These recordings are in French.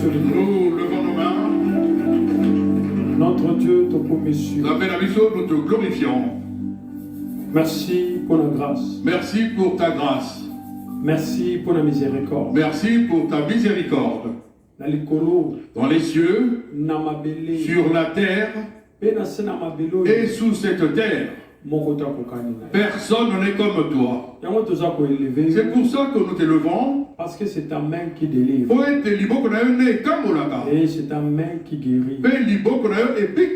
Nous levons nos mains. Notre Dieu, nous te glorifions. Merci pour la grâce. Merci pour ta grâce. Merci pour la miséricorde. Merci pour ta miséricorde. Dans les cieux, sur la terre et sous cette terre. Personne n'est comme toi. C'est pour ça que nous t'élevons. Parce que c'est ta main qui délivre. Et c'est ta main qui guérit.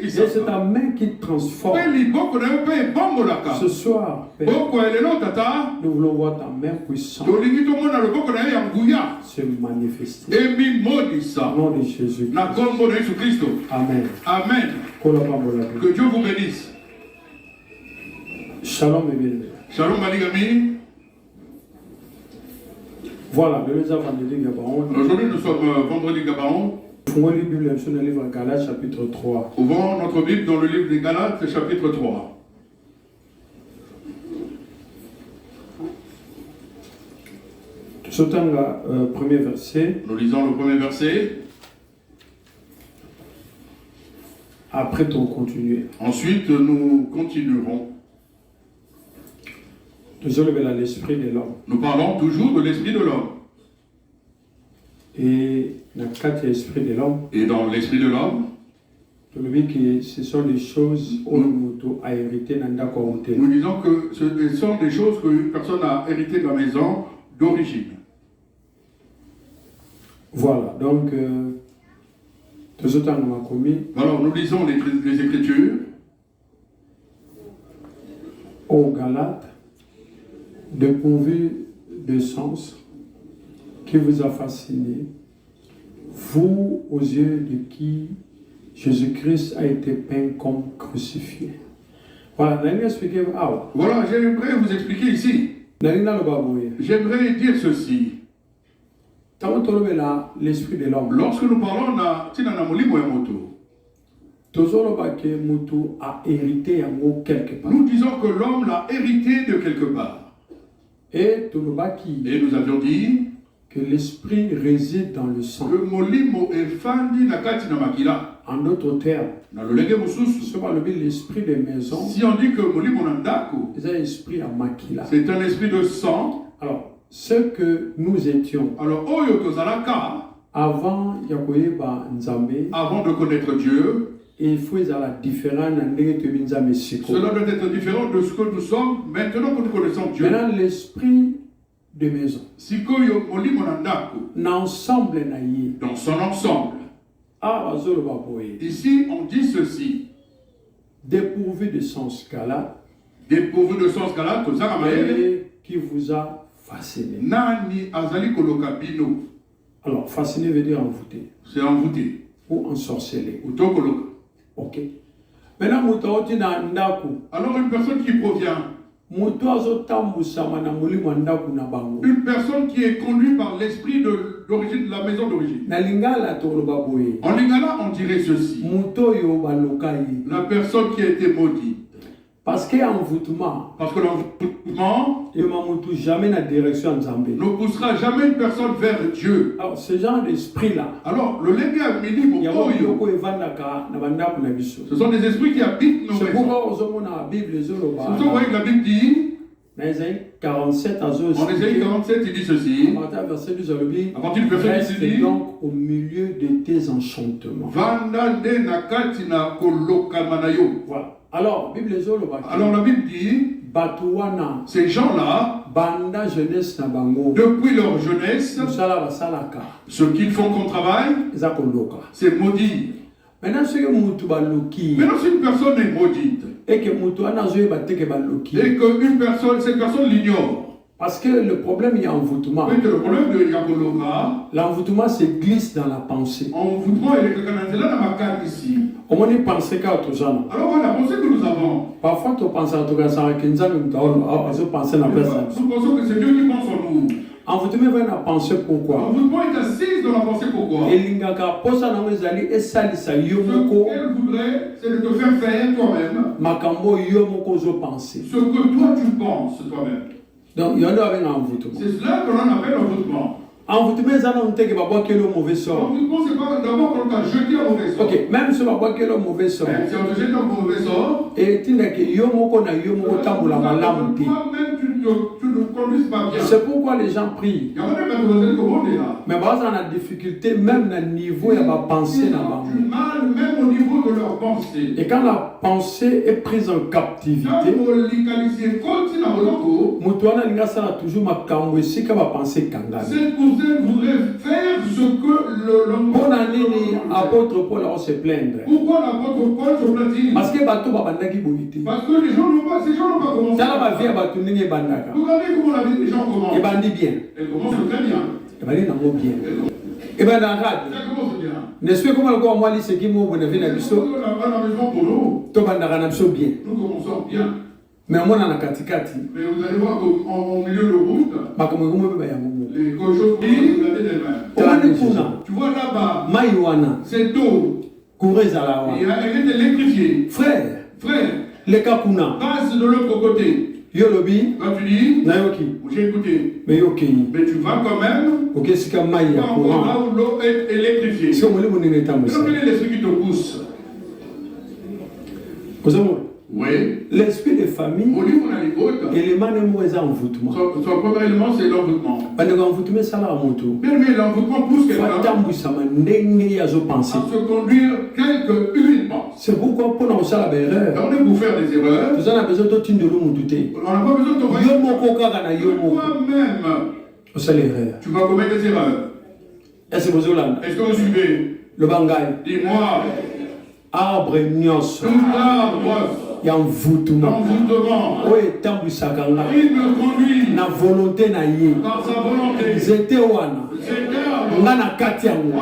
Et c'est ta main qui transforme. Ce soir, Père, nous voulons voir ta main puissante se manifester. Au nom de Jésus. Amen. Amen. Que Dieu vous bénisse. Shalom, bébé. Shalom, Maligami. Voilà, aujourd'hui nous sommes vendredi Gabaon. Ouvrons le livre dans le livre de Galates, chapitre 3. Ouvrons notre Bible dans le livre des Galates, chapitre 3. Premier verset. Nous lisons le premier verset. Après, on continue. Ensuite, nous continuerons. L'esprit de l'homme. Nous parlons toujours de l'esprit de l'homme. Et dans l'esprit de l'homme. Et dans l'esprit de l'homme. Ce sont des choses où a hérité. Nous disons que ce sont des choses qu'une personne a hérité de la maison d'origine. Voilà, donc alors nous lisons les Écritures. Au Galates, dépourvu de sens, qui vous a fasciné, vous aux yeux de qui Jésus-Christ a été peint comme crucifié. Voilà, j'aimerais vous expliquer ici. J'aimerais dire ceci. L'esprit de l'homme. Lorsque nous parlons a hérité quelque part. Nous disons que l'homme l'a hérité de quelque part. Et nous avions dit que l'esprit réside dans le sang. En d'autres termes, l'esprit de maison, si on dit que c'est un esprit à makila. C'est un esprit de sang. Alors, ce que nous étions avant de connaître Dieu, il faut la différence. Cela doit être différent de ce que nous sommes maintenant que nous connaissons Dieu. Maintenant, l'esprit de maison, dans son ensemble. Ici, on dit ceci. Dépourvu de sens galate. Dépourvu de sens galate, qui vous a fasciné. Alors, fasciné veut dire envoûté. C'est envoûté. Ou ensorcelé. Ok. Maintenant, alors une personne qui provient, une personne qui est conduite par l'esprit d'origine, de la maison d'origine. En lingala, on dirait ceci. La personne qui a été maudite. Parce que l'envoûtement, il ne jamais la direction ne poussera jamais une personne vers Dieu. Alors, ce genre d'esprit-là, alors le ce sont des esprits qui habitent nos maisons. C'est pourquoi la Bible dit, en Ésaïe 47, il dit ceci. À partir du verset 10, il dit, donc au milieu de tes enchantements. Voilà. Alors, la Bible dit, ces gens-là, depuis leur jeunesse, ce qu'ils font comme travail, c'est maudire. Maintenant, si une personne est maudite, et que cette personne l'ignore. Parce que le problème il y a envoûtement. L'envoûtement se glisse dans la pensée. Envoûtement il est dans ma carte ici. On pense qu'à autre chose. Alors la pensée que nous avons. Parfois tu penses à tout cas ça qui nous a pensé la personne. Nous pensons que c'est Dieu qui pense en nous. Envoûtement va la penser pourquoi. Envoûtement est assis dans la pensée pourquoi. Et l'ingaka posa na mezali esalisa yomoko. Ce qu'elle voudrait, c'est de te faire faire toi-même. Makambo yomoko zo penser. Ce que toi tu penses toi-même. Donc il y en a avec envoûtement. C'est cela qu'on appelle envoûtement. Envoûtement ça non te que baba que le mauvais sort. Envoûtement c'est pas d'abord quand tu as jeté un mauvais sort. OK, même si baba que le mauvais sort. Si on te jette un mauvais sort, et tu n'es que yomoko na yomoko tambula malamu te. C'est pourquoi les gens prient. Mais on a la difficulté même dans le niveau de la pensée. Même au niveau de leur pensée. Et quand la pensée est prise en captivité, toujours ma pensée que ma pensée kangana. Cette personne voudrait faire ce que l'homme. Apôtre Paul se plaindre. Pourquoi l'apôtre Paul se plaint-il? Parce que bateau babandaki boyité. Parce que les gens n'ont pas, ces gens n'ont pas commencé. Ça va vie à bateau n'engé bandaka. Regardez comment la vie des gens commence. Et bandi bien. Elle commence très bien. Et bandi n'engo bien. Et ben dans ça commence bien. N'est-ce pas comment le quoi moi li ce qui mo bonne vie na biso. La maison pour nous. To bandaka na biso bien. Nous commençons bien. Mais on a na katikati. Mais vous allez voir qu'au milieu de route, les cochons regardez les mains. Tu vois là-bas, c'est d'eau. Elle est électrifiée. Frère, les kapuna passe de l'autre côté. Yolobi, quand tu dis, j'ai écouté. Mais tu vas quand même. Là où l'eau est électrifiée. C'est l'esprit qui te pousse. Oui. L'esprit de famille, l'élément de mauvais envoûtement. Son premier élément, c'est l'envoûtement. L'envoûtement, ça va à mon tour. Mais l'envoûtement pousse quelqu'un à se conduire une pense. C'est pourquoi pour nous faire des erreurs. On est pour faire des erreurs. Nous avons besoin de te douter. On n'a pas besoin de te toi-même. C'est l'erreur. Tu vas commettre des erreurs. Est-ce que vous suivez? Le bangay. Dis-moi. Arbre nyos. Tout arbre. Il y a envoûtement. Oui, tambu sakanga. Il me conduit. Na volonté na ye. Par sa volonté. Zete wana. Ngana kati yango.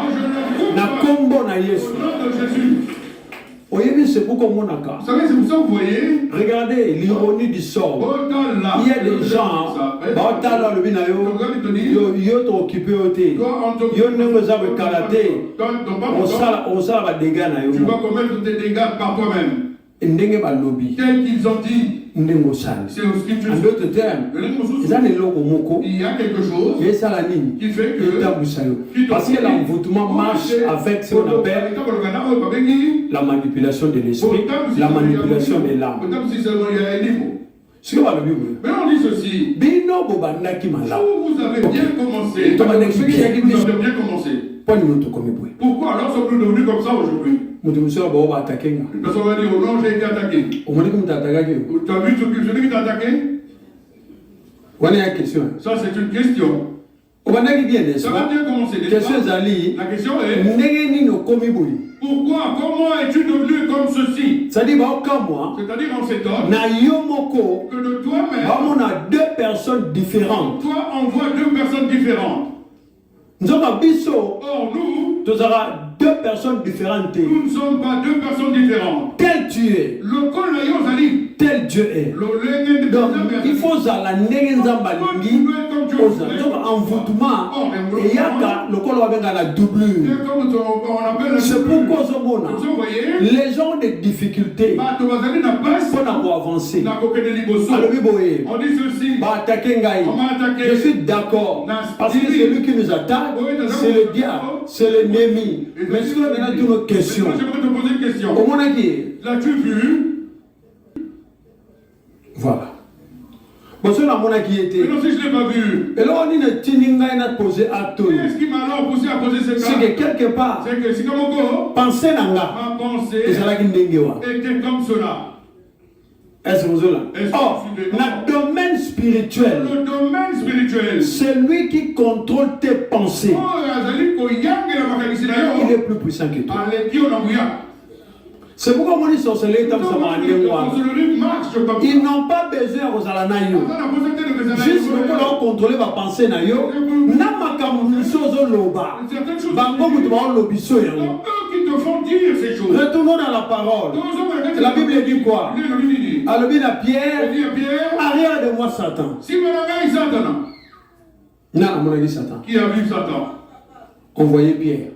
Na kombo na Yesu. Au nom de Jésus. Oui, c'est pourquoi mon aka. Vous savez, c'est pour ça que vous voyez. Regardez l'ironie du sort. Il y a des gens. Baotala le binayo. Yo to occupé oté. Yo nengo zabe karaté. On sala ba dégâts na yo. Tu vas commettre des dégâts par toi-même. Ndenge ba lobby. Tel qu'ils ont dit. Ndengo sala. C'est au scripture. En d'autres termes. Il y a quelque chose qui fait que parce que l'envoûtement marche avec ce qu'on appelle la manipulation de l'esprit, la manipulation de l'âme. Ce que va le Bible. Mais on dit ceci. Vous avez bien commencé. Vous avez bien commencé. Pourquoi alors sommes-nous devenus comme ça aujourd'hui? Une personne va dire, oh non, j'ai été attaqué. Tu as vu celui qui t'a attaqué? Ça, c'est une question. Ça va bien commencer. La question est, pourquoi? Comment es-tu devenu comme ceci? C'est-à-dire en cet homme que de toi-même, on a deux personnes différentes. Toi, on voit deux personnes différentes. Or, nous, tu auras deux personnes différentes. Nous ne sommes pas deux personnes différentes. Tel tu es. tel Dieu est. Donc, il faut zala nengenzamba lingi. Donc, envoûtement, et yaka, le col va la doublure. C'est pourquoi les gens ont des difficultés pour avancer. On dit ceci. Je suis d'accord. Parce que c'est lui qui nous attaque, c'est le diable, c'est l'ennemi. Mais si on a une autre question. J'aimerais te poser une question. L'as-tu vu? Voilà. Bon, c'est la monnaie qui était. Mais non, si je ne l'ai pas vu. Et là, on dit que posé acte. Qu'est-ce qui m'a alors poussé à poser cette question? C'est que quelque part, c'est que si comme on pensez nanga. ma pensée était comme cela. Est-ce que vous êtes là? Oh, le domaine spirituel. Le domaine spirituel. C'est lui qui contrôle tes pensées. Il est plus puissant que toi. C'est pourquoi on dit sorcellerie comme ça m'a ils n'ont pas besoin de Rosalanayo. Juste pour contrôler ma pensée nayo. N'a pas loba. Bango lobiso eux qui te font dire ces choses. Retournons dans la parole. La Bible dit quoi? Alors bien à Pierre. Arrière de moi Satan. Si mon ami Satan. Non, mon ami Satan. Qui a vu Satan? On voyait Pierre.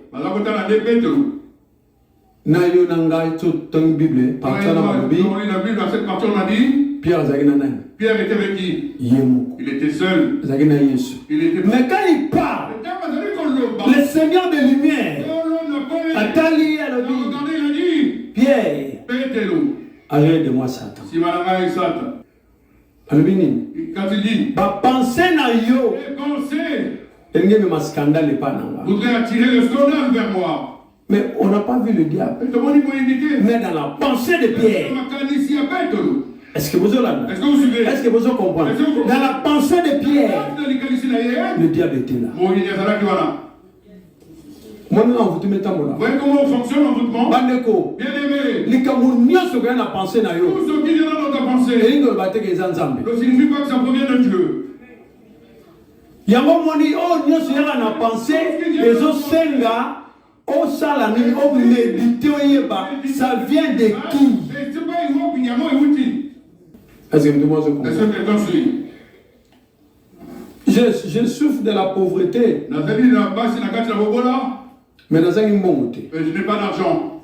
Nayo nangai tout dans la Bible. Partout dans la Bible. Dans cette partie on a dit. Pierre Zaginanan. Pierre était avec qui? Il était seul. Il était. Mais quand il parle, le Seigneur des Lumières, Atali a dit, Pierre, arrête de moi Satan. Si malanga Satan. Quand il dit, pensez na yo. Pensez. Voudrait attirer le scandale vers moi. Mais on n'a pas vu le diable. Mais dans la pensée de Pierre. Est-ce que vous avez suivez? Est-ce que vous comprenez? Dans la pensée de Pierre, le diable était là. Voyez comment on fonctionne l'envoûtement? Bien aimé. Tout ce qui est dans pensée. Ne signifie pas que ça provient de Dieu. Oh salami, oh méditer, ça vient de qui? Est-ce que quelqu'un suit? Je souffre de la pauvreté. Mais je n'ai pas d'argent.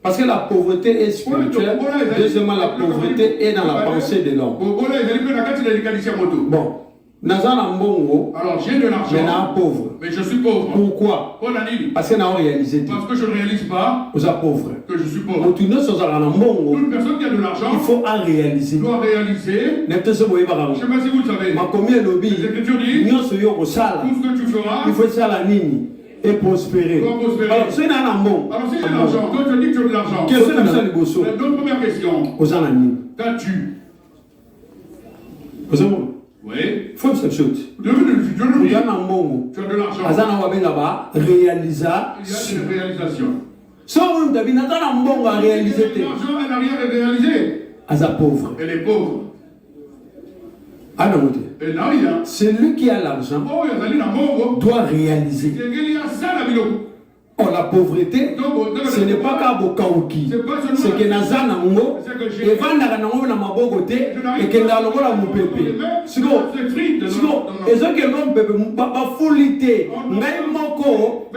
Parce que la pauvreté est spirituelle. Deuxièmement, la pauvreté est dans la pensée de l'homme. Bon. Alors j'ai de l'argent, pauvre. Mais je suis pauvre. Pourquoi? Parce que je ne réalise pas pauvre. Que je suis pauvre. Toute personne qui a de l'argent, il faut réaliser. Doit réaliser. Je ne sais pas si vous le savez. Les Écritures disent tout ce que tu feras, il faut ça la ligne et prospérer. Alors, c'est un alors si j'ai de l'argent, toi tu dis que tu as de l'argent. Notre première question. Qu'as-tu? Oui. Faut cette chose. Tu as de l'argent. Réalisation. Si on a réalisé. Elle n'a rien réalisé. Pauvre. Elle est pauvre. Elle n'a rien. Celui qui a l'argent doit réaliser. Oh, la pauvreté, ce n'est pas qu'à Bokauki. C'est que Nazana Mungo, et Vandana Nango na Mabogote, et que Nalogo la Moupépé. Sigo, et ce que l'on peut pas fouliter, Naimoko,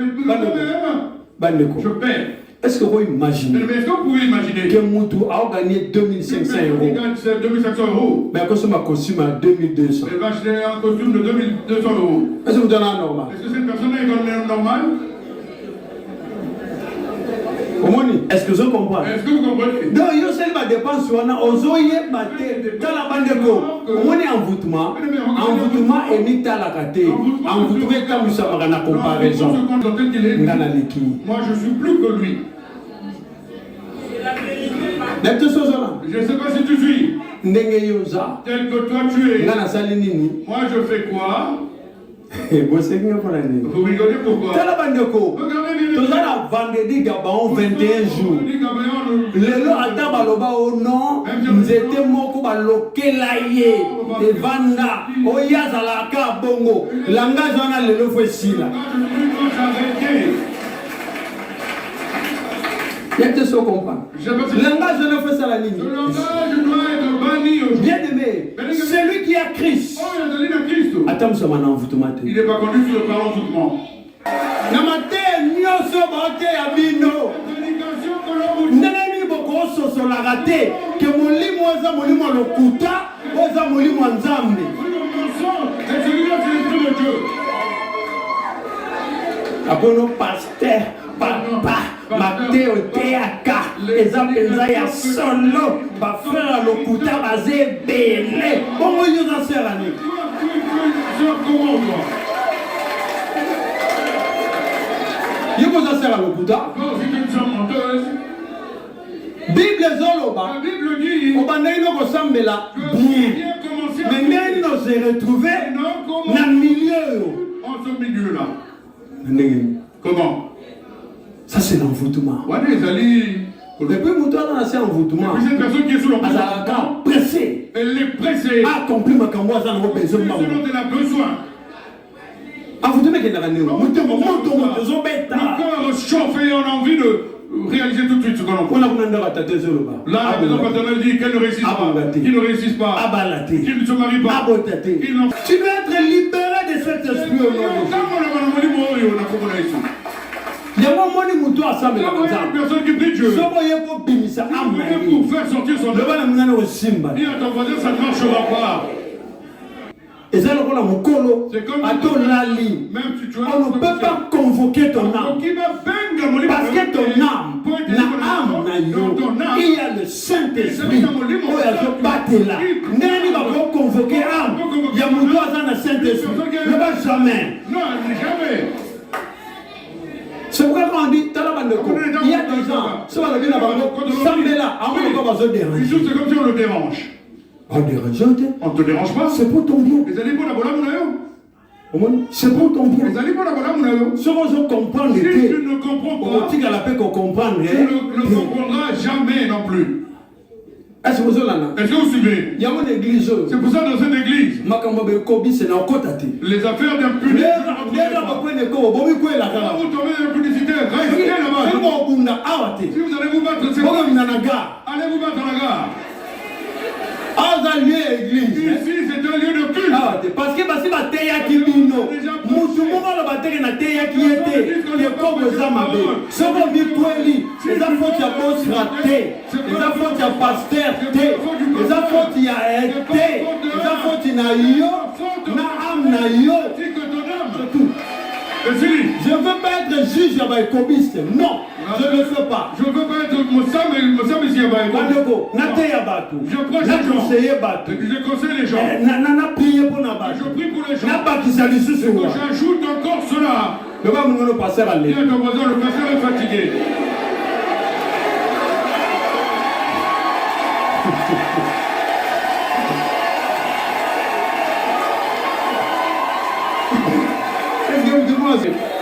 Bandeko. Je paie. Est-ce que vous imaginez que Moutou a gagné 2500 euros? 2500 euros. Mais à cause de ma costume à 2200. Elle va acheter un costume de 2200 euros. Est-ce que vous donnez un normal? Est-ce que cette personne est normale? Est-ce que vous comprenez? Est-ce que vous comprenez? Donc, il y a une dépense sur un ozoye maté dans la bande de go. On est envoûtement. Envoûtement est mis à la caté. Envoûtement est comme ça, on a une comparaison. Moi, je suis plus que lui. Je ne sais pas si tu suis. Tel que toi tu es. Moi, je fais quoi? Vous rigolez pourquoi? Regardez bien. Vendredi Gabon 21 jours. Le lot à Tabaloba au nom, nous étions moko balokelaye et vanda oyazalaka bongo. Langage on a le lot facile. Il y a des choses qu'on comprend. Langage on a fait ça la ligne. Le langage doit être Bien aimé, celui qui a Christ. Il n'est pas conduit sur le plan d'envoûtement. Apono pasteur, papa, Mateo Teaka, Ezapeza ya solo, bafera lokuta bazé belé. Comment ils ont serré à nous? Ils ont serré à lokuta. Bible zoloba. La Bible dit. Obandaino kosambela bien. Mais nous nous se retrouver dans le milieu. En ce milieu là. Comment? Ça c'est l'envoûtement. Depuis Moutouan a fait envoûtement. Cette personne qui est sous l'envoûtement. Pressé. Elle est pressée. Accompli ma camboise en besoin. Ce dont elle a besoin. Envoûtement qui est dans la néo. Le cœur chauffé et on a envie de réaliser tout de suite ce qu'on a envie. Là, la maison paternelle dit qu'elle ne réussisse pas. Qu'il ne réussisse pas. Qu'il ne se marie pas. Tu dois être libéré de cet esprit au nom de Dieu. Il y a une personne qui prie Dieu. Pour faire sortir son âme. Dis à ton voisin, ça ne marchera pas. C'est comme on ne peut pas convoquer ton âme. Parce que ton âme, il y a le Saint-Esprit. Il va convoquer l'âme. Il y a mon doigt dans le Saint-Esprit. Ne va jamais. Non, jamais. C'est pourquoi on dit, il y a des gens, c'est comme si on le dérange. On ne te dérange pas. C'est pour ton bien. C'est pour ton bien. Si on comprend si tu ne comprends pas, tu ne comprendras jamais non plus. Est-ce que vous suivez? Il y a une église. C'est pour ça dans cette église, les affaires d'impunité. Vous tombez dans l'impunité, restez là-bas. Si vous allez vous battre, c'est quoi? Allez vous battre à la gare. Ici, c'est un lieu de culte. Parce que si ma teya qui bino, mutumunga la batterie na teya qui était, qui est comme les amabe. Ce qu'on dit kweli, les affaires qui a boss raté, les affaires qui a pasteur té, les affaires qui a été, les affaires qui n'a yo, na am na yo, c'est tout. Je ne veux pas être juge à Baïkobiste. Non, je ne le fais pas. Je ne veux pas être Mossam ici à Baïkobiste. Je conseille les gens. Je prie pour les gens. J'ajoute encore cela. Dis à ton voisin, le pasteur est fatigué.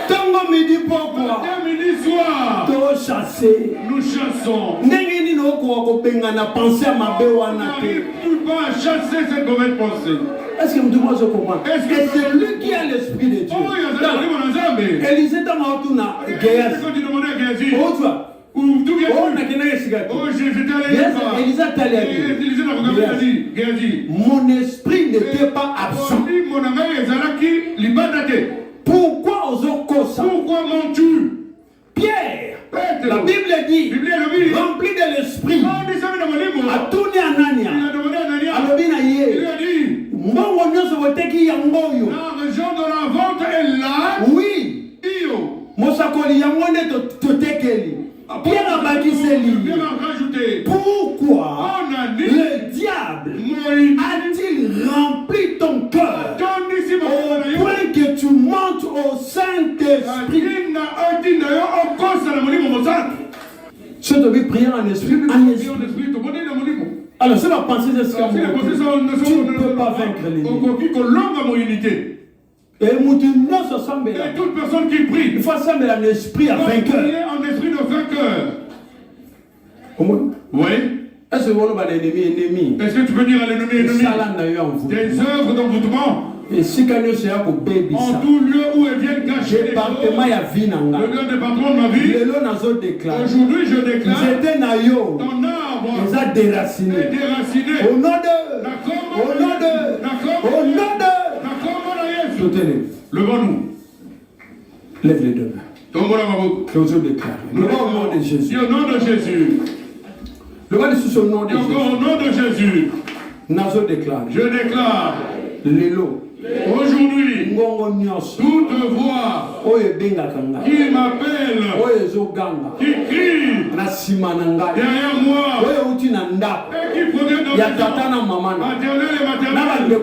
Tango midi pourquoi? Midi soir. Nous chassons. On n'arrive plus pas à chasser cette mauvaise pensée. Est-ce que vous demandez ce comprendre? Est-ce que c'est lui qui a l'esprit de Dieu? Élisée dans ma touna. Géasi. Oh tu vois. Oh n'a qu'un œil. Oh j'étais allé. Élisée est allé. Mon esprit n'était pas absent. Pourquoi pourquoi mens-tu? Pierre, la Bible dit, rempli de l'esprit, a tourné à Anania. Il a dit, l'argent de la vente est là. Oui. Pierre a rajouté. Pourquoi le diable a-t-il rempli ton cœur au point que tu montes au Saint-Esprit? Je te prier en esprit, Alors, c'est la pensée de ce qu'on tu ne peux pas vaincre l'ennemi. Et toute personne qui prie, il faut assembler un esprit à vainqueur. Un esprit de vainqueur. Oui. Est-ce que tu peux dire à l'ennemi des œuvres d'envoûtement? Et si quelqu'un c'est pour baby en tout lieu où elles viennent cacher département ya vie nanga. Le département de ma vie. Aujourd'hui je déclare. Aujourd'hui je déclare. J'étais na yo. Ton âme. Les a déracinés. Au nom de. Au nom de. Au nom de. Tout est libre. Levons-nous. Lève les deux mains. Que vous déclarez. Le nom de Jésus. Au nom de Jésus. Le nom de Jésus. Au nom de Jésus. Au nom de Jésus. Nazo déclare. Je déclare. Lélo. Aujourd'hui, toute voix qui m'appelle, qui crie derrière moi, et qui provient de maternelle et maternelle, mes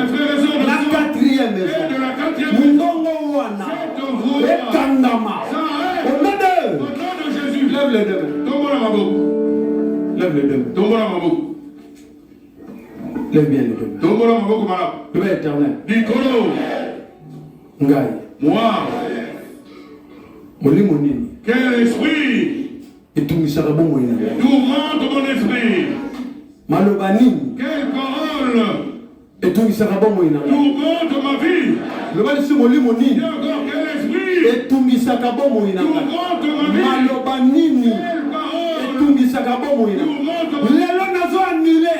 frères et sœurs de quatrième et de la quatrième maison, cette voix s'arrête au nom de Jésus. Lève les deux mains. Lève les deux mains. Lève bien les deux mains. Le Père éternel. Ngai. Moi. Molimoni. Quel esprit. Et tout misara bon moïna. Tourmente mon esprit. Malobani. Quelle parole. Et tout misara bon moïna. Tourmente ma vie. Le Père sur molimoni. Et encore quel esprit. Et tout misara bon moïna. Tourmente ma vie. Malobani. Quelle parole. Et tout misara bon moïna. L'élo nazo annulé.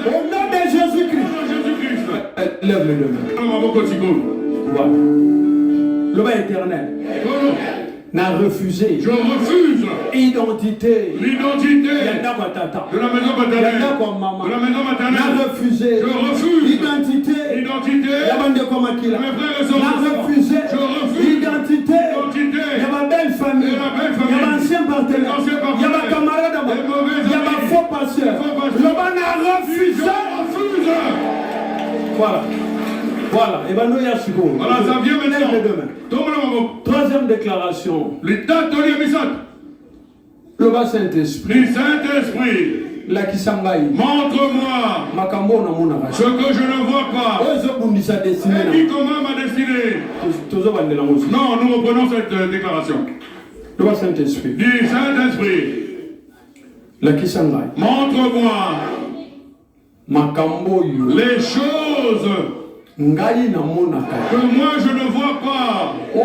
Au nom de Jésus-Christ. Lève les deux mains. Voilà. Le Père éternel n'a refusé. Je refuse identité. L'identité de la maison maternelle. De la maison maternelle. N'a refusé. Je refuse identité. Mes frères et sœurs. N'a refusé. Je refuse identité. Il y a ma belle famille. Il y a ma ancien partenaire. Il y a ma camarade. Il y a ma faux pasteur. Le Père n'a refusé. Voilà. Voilà. Et ben nous y a succombé. Voilà, ça vient maintenant. Troisième déclaration. L'état de l'Émission. Le bas Saint-Esprit. Le Saint-Esprit. La Kisangaï. Montre-moi ce que je ne vois pas. Et qui commande ma destinée. Non, nous reprenons cette déclaration. Le bas Saint-Esprit. Du Saint-Esprit. La Kisangaï. Montre-moi les choses que moi je ne vois pas. Et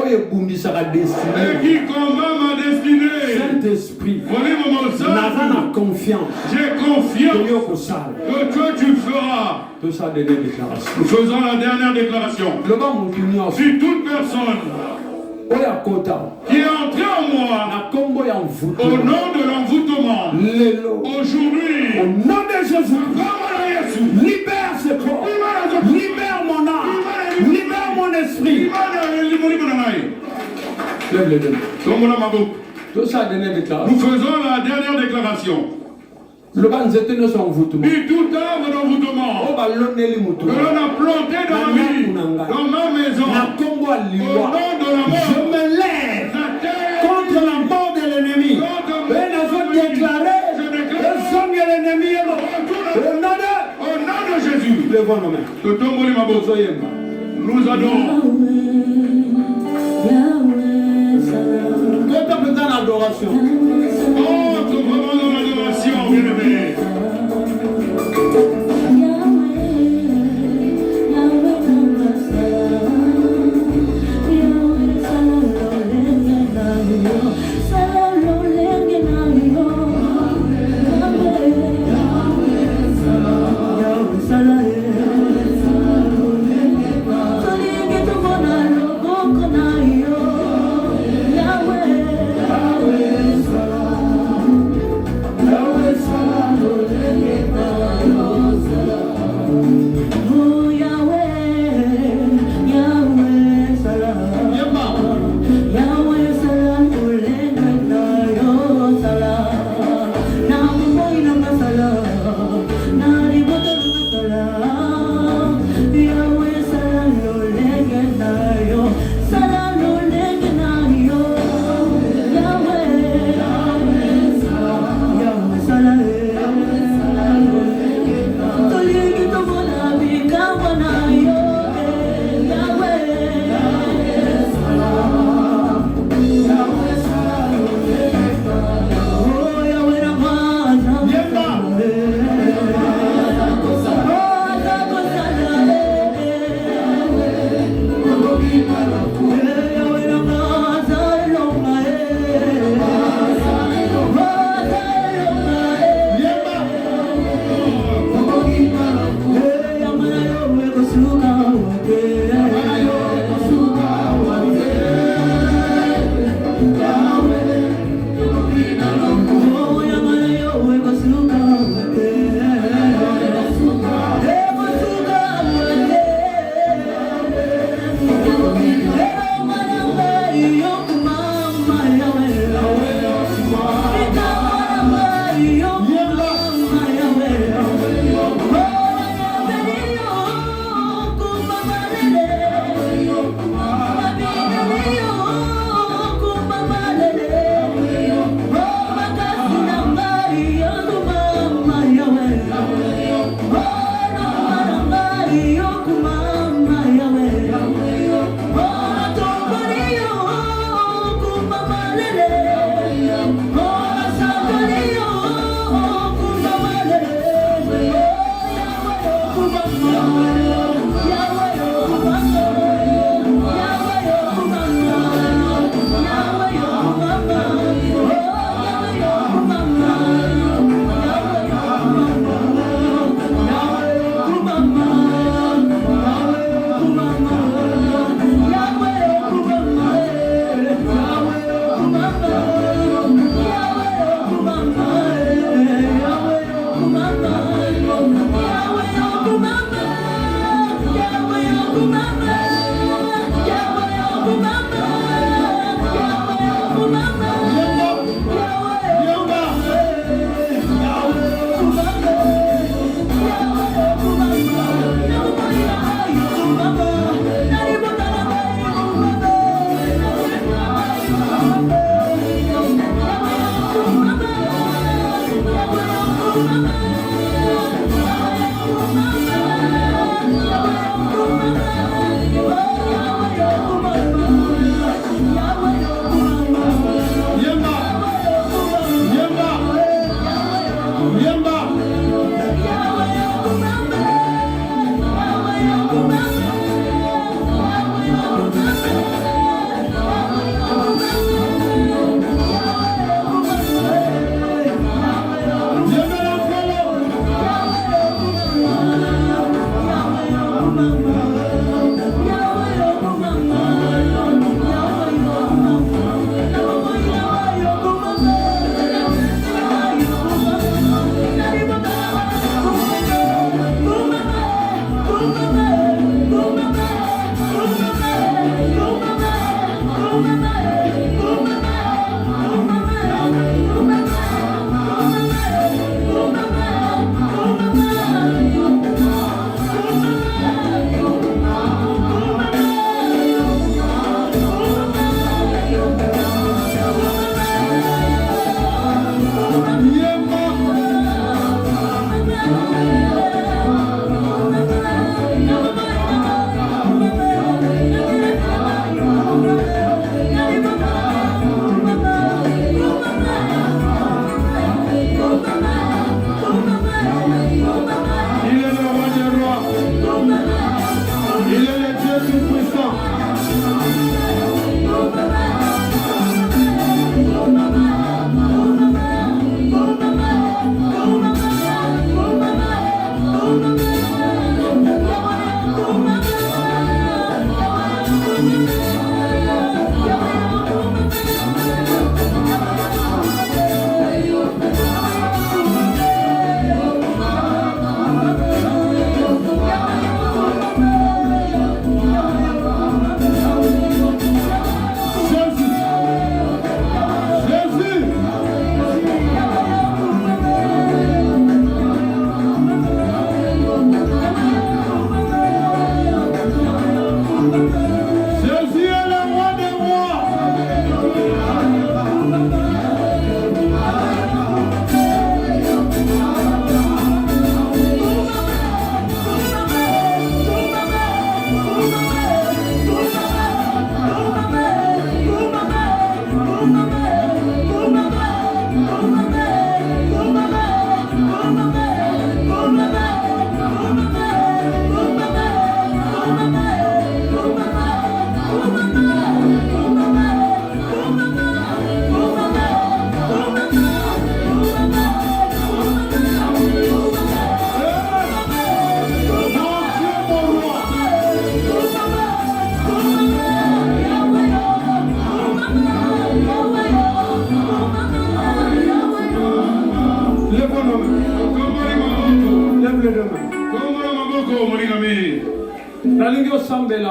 qui commande ma destinée. Saint-Esprit. J'ai confiance que toi tu feras. Nous faisons la dernière déclaration. Si toute personne qui est entrée en moi au nom de l'envoûtement, aujourd'hui, au nom de Jésus, libère ce corps, libère mon âme, libère mon esprit. Lève les deux mains. Nous faisons la dernière déclaration. Le banzeté ne s'envoûte pas. Et tout arbre d'envoûtement que l'on a planté dans ma vie, dans ma maison, au nom de la mort, je me lève contre la mort de l'ennemi. Et nous déclarer que l'ennemi est mort. Au nom de Jésus. Levons nos mains. Nous adorons. Quand tu as besoin d'adoration. Entre vraiment dans l'adoration, bien-aimé. Mama,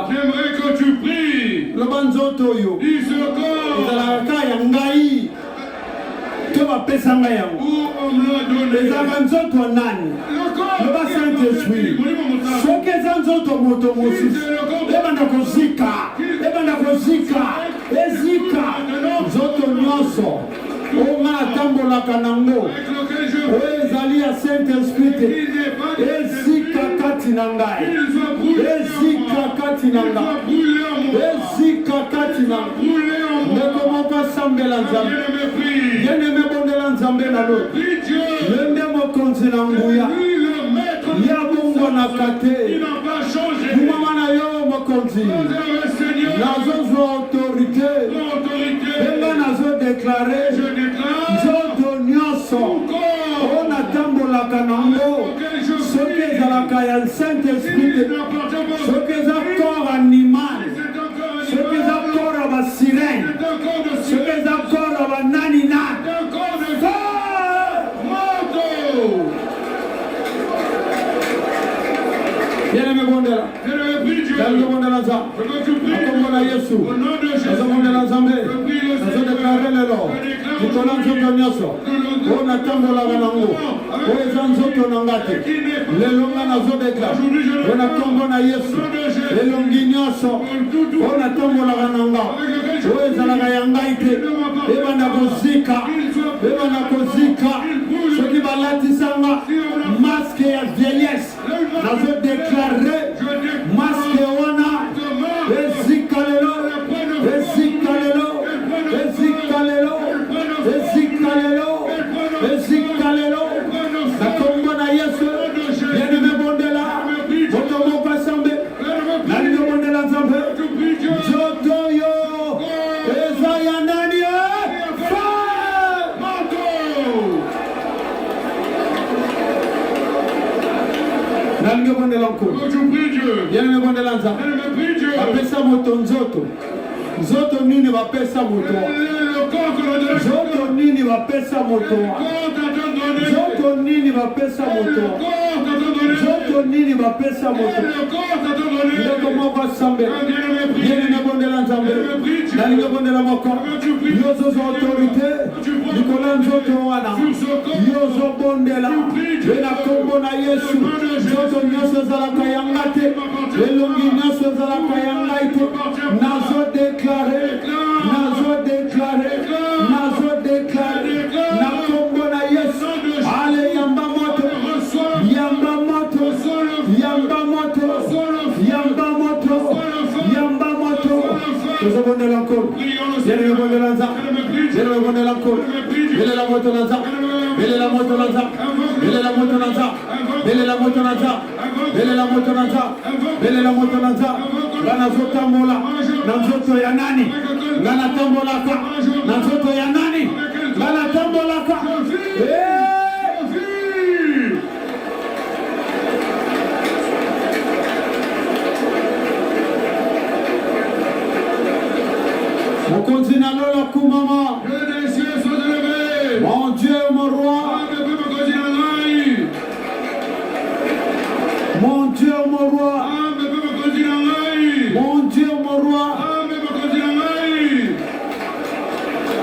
J'aimerais que tu pries. Dis ce corps. Où on me l'a donné. Le corps. Le Saint-Esprit. Saint-Esprit, ce que c'est corps animal, ce que c'est corps à sirène, ce que c'est corps à nanina, bien aimé Bondela, dans le monde de l'Azam, comme on a Yesu, dans le monde de l'Azam, nous déclarons le Lord, nous connaissons le Nyoso, on attend de la Ganango, on est en zone Nangate, les longs nazo déclarent, on attend de la Yesu, les longs Nyoso, on attend de la Gananga, on est à la Gayangaite, et on a Kozika, ce qui va l'atisanga, masque et vieillesse, nazo déclaré, masque et wana, Ezikalelo, Ezikalelo, Ezikalelo, Ezikalelo, Ezikalelo, la combo na Yesu, bien-aimé Bondela, Botomo Passambe, la ligne Bondela Zambe, Jotoyo, Ezayanani, la ligne Bondela encore, bien-aimé Bondela Zambe, apesa moto nzoto, nzoto nini bapesa moto, nzoto nini bapesa moto, nzoto nini bapesa moto, nzoto nini bapesa moto, ndeko moko asambe, bien Bondela Nzambe, nalinga Bondela moko, yozo za autorité, nikola nzoto wana, yozo Bondela, bena kombo na Yesu, nzoto nyoso zalaka yangate, elongi nyoso zalaka yangaite, nazo déclaré, na kombo na Yesu, ale yamba moto, yamba moto, yamba moto, yamba moto, yamba moto. Nous avons de l'encore, bien le bon de l'anza, bien le bon de l'encore, bien la moto l'anza, bien la moto l'anza, bien la moto l'anza, bien la moto l'anza, bien la moto l'anza, bien la moto l'anza, bana zotambola, nanzoto ya nani, bana tambolaka, nanzoto ya nani, bana tambolaka. Mon continent la Koumama. Que les cieux soient élevés. Mon Dieu, mon roi. Mon Dieu, mon roi. Mon Dieu, mon roi.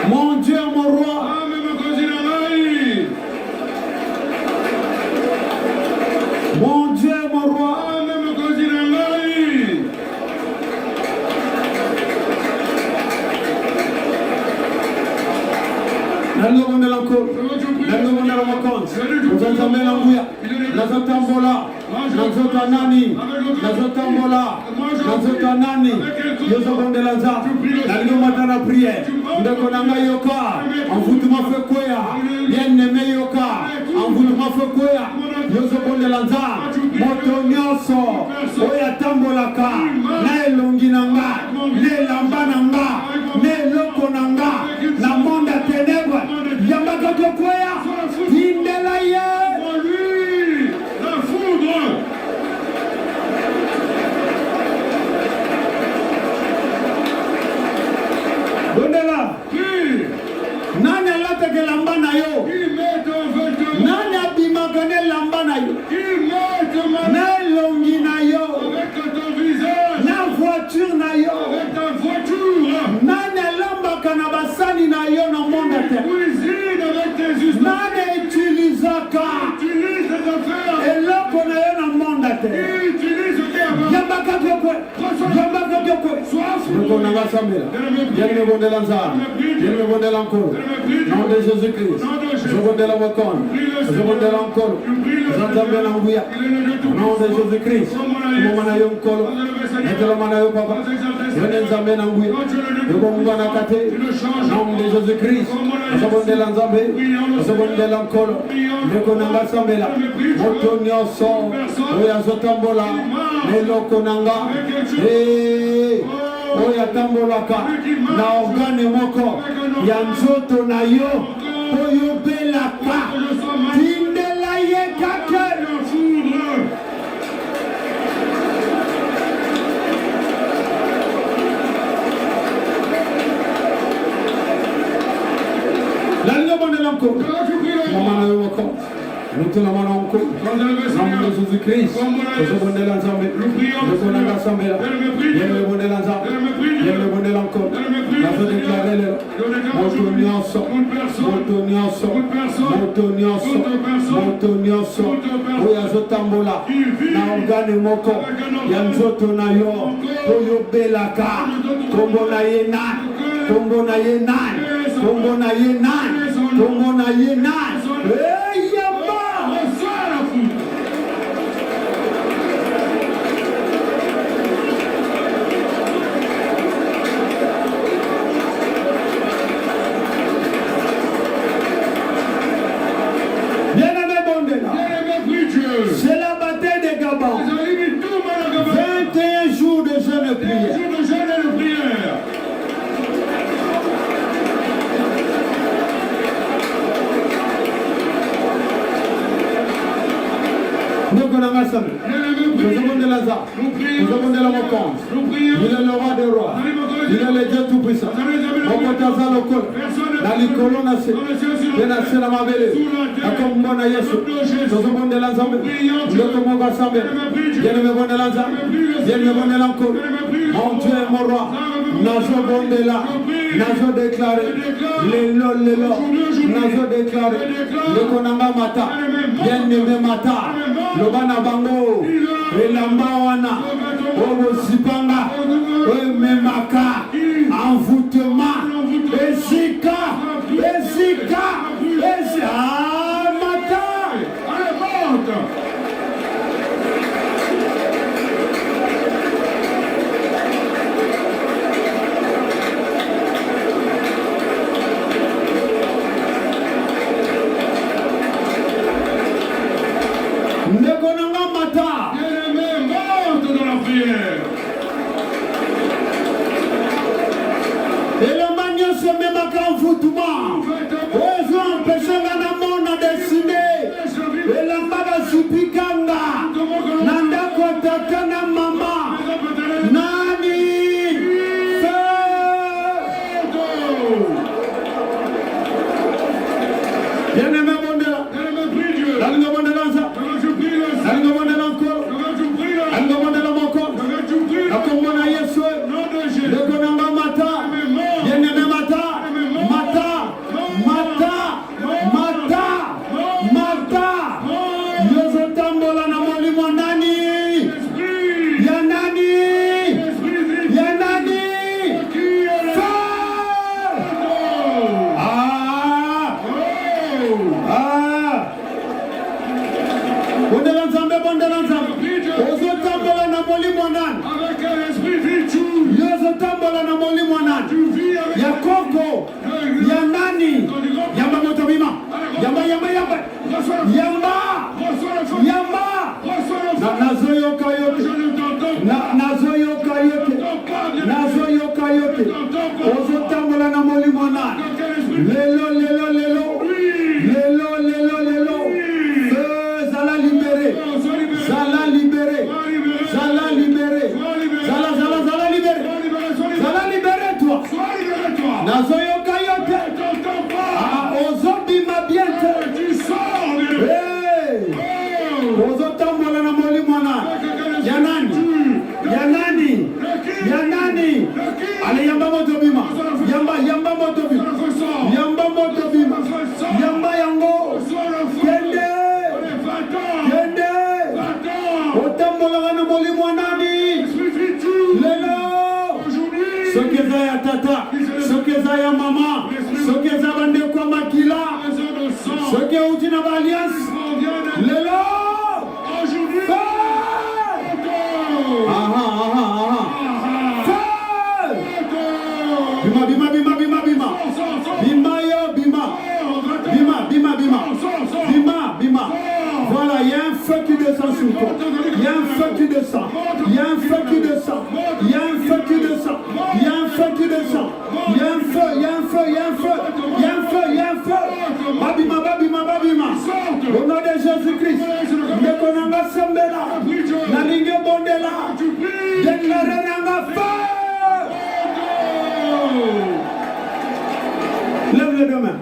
Mon Dieu, mon roi. Mon Dieu, mon roi. Nando Bondela encore, Nando Bondela Mokons, Nzanzamela Mbuya, Nazotambola, Nazotanani, Nazotambola, Nazotanani, Yozo Bondela Nza, Nando Matana prière, Ndeko Nanga Yoka, Envoûtement Fekoya, bien-aimé Yoka, Envoûtement Fekoya, Yozo Bondela Nza, Moto Nyoso, Oya Tambolaka, Na Elongi Nanga, Ne Lamba Nanga, Ne Loko Nanga, Na Monda Ténèbres, Yamaka Tokoya, Indelaye, la foudre. Bondela, Nani alatake lamba na yo, Nani abimagane lamba na yo, Na elongi na yo, voiture na yo. Avec ta voiture. Nani alambaka na basani na yo na monde te. Cuisine avec tes ustensiles. Nani utilizaka. Utilise tes affaires. Eloko na yo na monde te. Utilise tes affaires. Yambaka kyokwe. Yambaka kyokwe. Ndoko na basambela. Yenge bondela nzara. Yenge bondela nkolo. Nom de Jésus-Christ. Je bondela wakon. Je bondela nkolo. Zanzambela nguya. Nom de Jésus-Christ. Mwana yo nkolo. Etela mwana yo papa. Yone nzambe na nguya. Yoko mwana kate. Nom de Jésus-Christ. Je bondela nzambe. Je bondela nkolo. Ndoko na basambela. Moto nyoso. Oya zotambola. Neloko nanga. Oya tambolaka na organe moko ya nzoto na yo oyo belaka tindela ye kake lalinga bondela mko mama na yo moko Nous la main en coup. Nom de Jésus-Christ. Je bonne l'ensemble. Je bonne l'ensemble. Je me bonne l'ensemble. Je me bonne encore. La fait déclarer le Motonioso. Motonioso. Motonioso. Motonioso. Oya zotambola. Na organe moko. Yanzoto na yo. Oyo belaka. Kombo na yenan. Kombo na yenan. Kombo na yenan. Kombo na yenan. Hey yamba. C'est la bataille des Gabon. 21 jours de jeûne et prière. Nous connaissons ça. Nous avons de Lazare. Nous avons de la Moconde. Il est le roi des rois. Il est le Dieu tout-puissant. Mokotaza lokol. Na likolo na se. Bena se na mabele. Akombo na Yesu. Nous avons de la Zambe. Nous avons de la Zambe. Bien me bonne la Zambe. Bien me bonne l'encore. Mon Dieu est mon roi. Nazo bonde là. Nazo déclaré. Lelo. Nazo déclaré. Le konanga mata. Bien aimé mata. Lobana bango. Elamba wana. Obo sipanga. Memaka. Envoûtement. Esika. Mata. Allez, monte. Nekonanga mata. Monte dans la prière. Et le magnon se met en foutement. Ils ont empêché la monde à dessiner. Et la mada supikanga. Nanda kwa tata na mama. Nani. Bien aimé Bondela. L'alinga Bondela ça. L'alinga Bondela encore. L'alinga Bondela encore. La commona Yesu. Le konanga mata. Avec un esprit vitu. Ya koko, ya nani, yamba motomima, yamba. Nazo yoka yote, ozotambola na molimo nani, lelo, zala libéré, toi. Nazo yoka yote, ozobima biente, ozotambola na molimo nani, ya nani. moto bima. Yamba moto bima. Yamba moto bima. Yamba yango. Kende. Otambola na molimo nani. Lelo. Sokeza ya tata. Sokeza ya mama. Sokeza bande kwa makila. Sokeza utina balias. Lelo. Bima. Voilà, il y a un feu qui descend sur toi. Il y a un feu qui descend. Il y a un feu qui descend. Il y a un feu qui descend. Il y a un feu qui descend. Il y a un feu, il y a un feu, il y a un feu. Il y a un feu, il y a un feu. Babima. Au nom de Jésus-Christ. Nekonanga sembela. Nalinge bondela. Déclaré nanga feu. Lève les deux mains.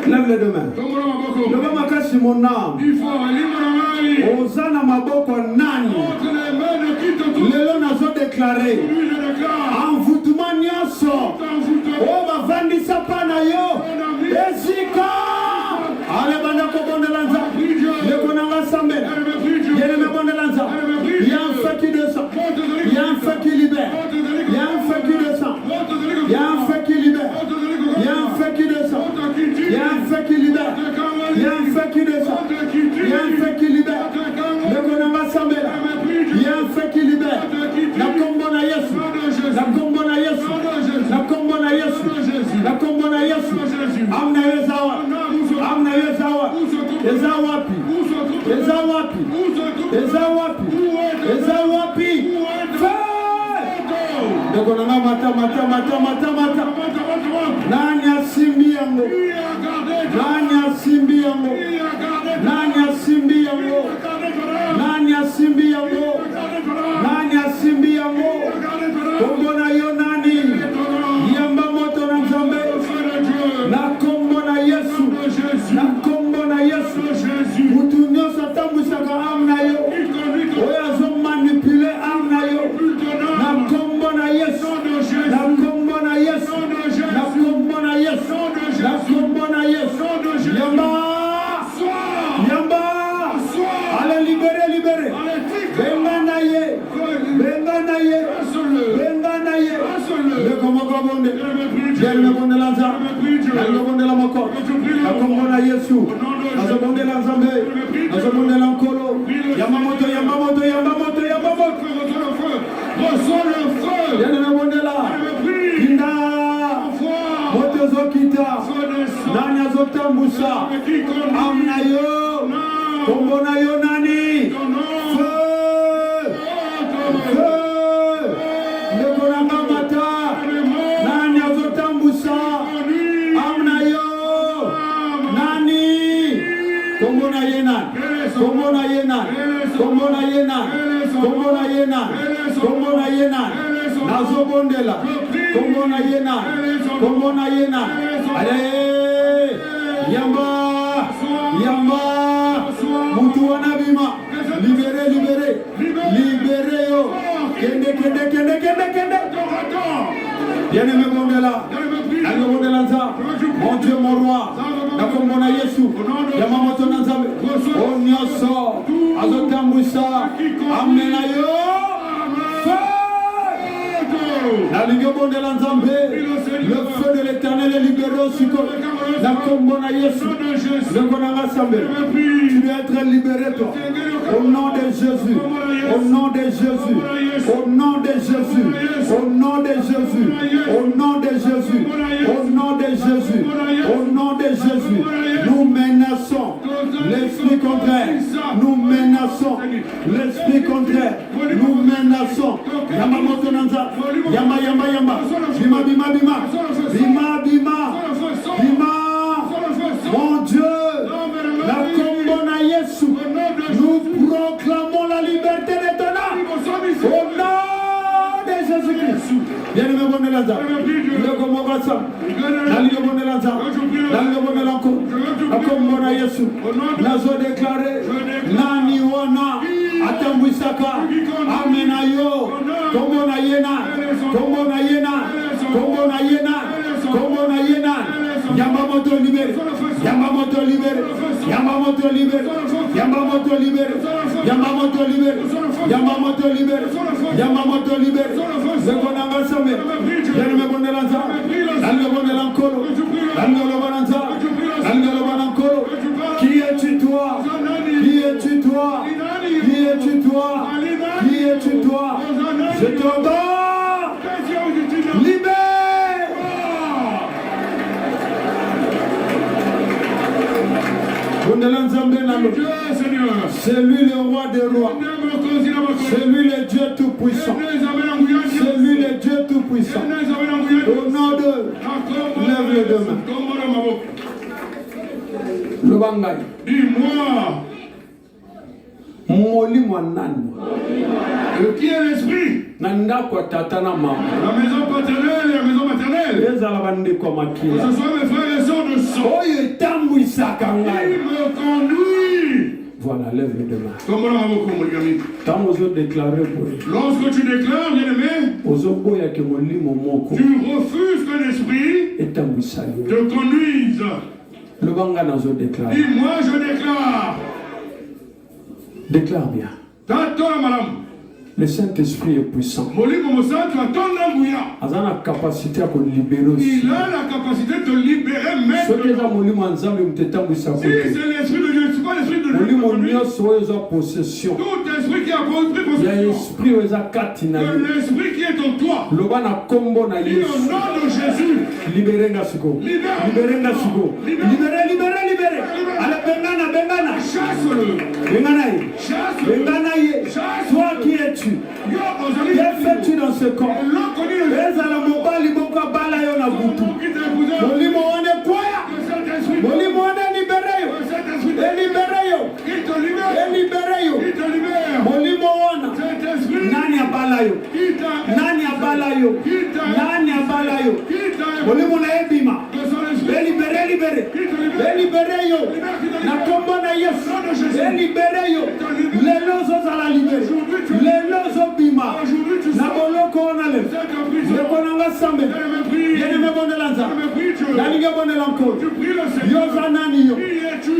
Lève les deux mains. Lève ma casse sur mon âme. Osana maboko nani. Lelo nazo déclaré. Envoûtement nyoso. Oh ma vandisa pana yo. Esika. Ale banda ko bondelanza. Leko nanga sambela. Yene me bondelanza. Il y a un feu qui descend. Il y a un feu qui libère. Il y a un feu qui descend. Il y a un feu qui libère. Il y a un feu qui descend. Il y a un feu qui libère. Il y a un feu qui descend. Il y a un feu qui libère. Le konanga sambela. Il y a un feu qui libère. La kombona Yesu. La kombona Yesu. La kombona Yesu. La kombona Yesu. Amna yezawa. Amna yezawa. Ezawapi. Ezawapi. Ezawapi. Ezawapi. Le konanga mata. Nanya simbi yango. Nanya simbi yango. Nanya simbi yango. Nanya simbi yango. Nanya simbi yango. Kombona yo nani. Yamba moto na Nzambe. Na kombona Yesu. Na kombona Yesu. Mutu nyoso tambusaka amna yo. Oya zo manipule amna yo. Na kombona Yesu. Na kombona Yesu. Na kombona Yesu. Na kombona Yesu. Yamba. Allez libérez. Benga naye. Le komogobonde. Yelle bonde lanza. Yelle bonde la moko. La kombona Yesu. Nazo bonde la Nzambe. Nazo bonde la nkolo. Yamba moto. Reçois le feu. Yelle bonde la. Kinda. Moto zokita. Nanya zotambusa. Amna yo. Kombona yo nani. Nekonanga mata. Nanya zotambusa. Amna yo. Nani. Kombona yena. Nazo bondela. Kombona yena. Allez. Yamba. Mutu wanabima. Libérez yo. Kende. Bien-aimé bondela. Allo bondela nza. Mon Dieu, mon roi. Nakombona Yesu. Yamamoto na Nzambe. Onyoso. Azotambusa. Amena yo. Le feu de l'Éternel est libéré au Siko. La kombona Yesu. Le konanga sambe. Tu dois être libéré toi. Au nom de Jésus. Au nom de Jésus. Au nom de Jésus. Au nom de Jésus. Au nom de Jésus. Au nom de Jésus. Au nom de Jésus. Nous menaçons l'esprit contraire. Nous menaçons l'esprit contraire. Nous menaçons. Yamamoto nanza. Yamba. Bima. Mon Dieu. La kombona Yesu. Nous proclamons la liberté de ton âme. Au nom de Jésus-Christ. Bien-aimé Bonelaza. Le Gomogasa. Naligo Bonelaza. Naligo Bonelanko. La kombona Yesu. Nazo déclaré. Nani wana. Atambwisaka. Amenayo. Kombona yena. moto libéré. Yamamoto libéré. Yamamoto libéré. Yamamoto libéré. Yamamoto libéré. Yamamoto libéré. Yamamoto libéré. Zekonanga samé. Yaneme bondelanza. Algo bondelankolo. Algo bananza. Algo banankolo. Qui es-tu toi? Qui es-tu toi? Qui es-tu toi? Qui es-tu toi? Je t'ordonne. Libère. C'est lui le roi des rois. C'est lui le Dieu tout-puissant. C'est lui le Dieu tout-puissant. Au nom de... Lève les deux mains. Le bangay. Dis-moi. Moli mwanani. Qui est l'esprit? Nanda kwa tatana mama. La maison paternelle et la maison maternelle. Les alabandi kwa makila. Que ce soit mes frères et sœurs de sang. Oye tambu isaka ngai. Il me conduit. Voilà, lève les deux mains. Comment on va Tant ozo déclarer pour lui. Lorsque tu déclares, bien-aimé, ozo boya ke molimo moko. Tu refuses qu'un esprit te conduise. Le banga nazo déclare. Dis-moi, je déclare. Déclare bien. T'attends, madame. Le Saint-Esprit est puissant. Il a la capacité à libérer aussi. Il a la capacité de libérer même. Si c'est l'esprit de Dieu, c'est pas l'esprit de Dieu. Possession. Tout esprit qui a pris possession. Il y a l'esprit qui est en toi. Le nom de Jésus. Libérez Nasuko. Libérez Nasuko. Libérez. Allez, Bengana. Chasse-le. Benganaïe. Toi qui es-tu? Que fais-tu dans ce corps?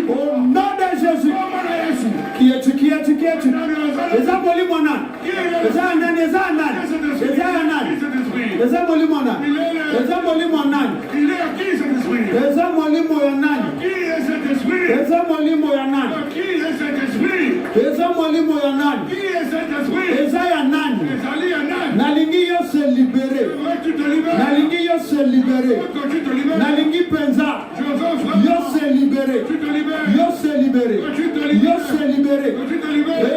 Au nom de Jésus. Qui es-tu?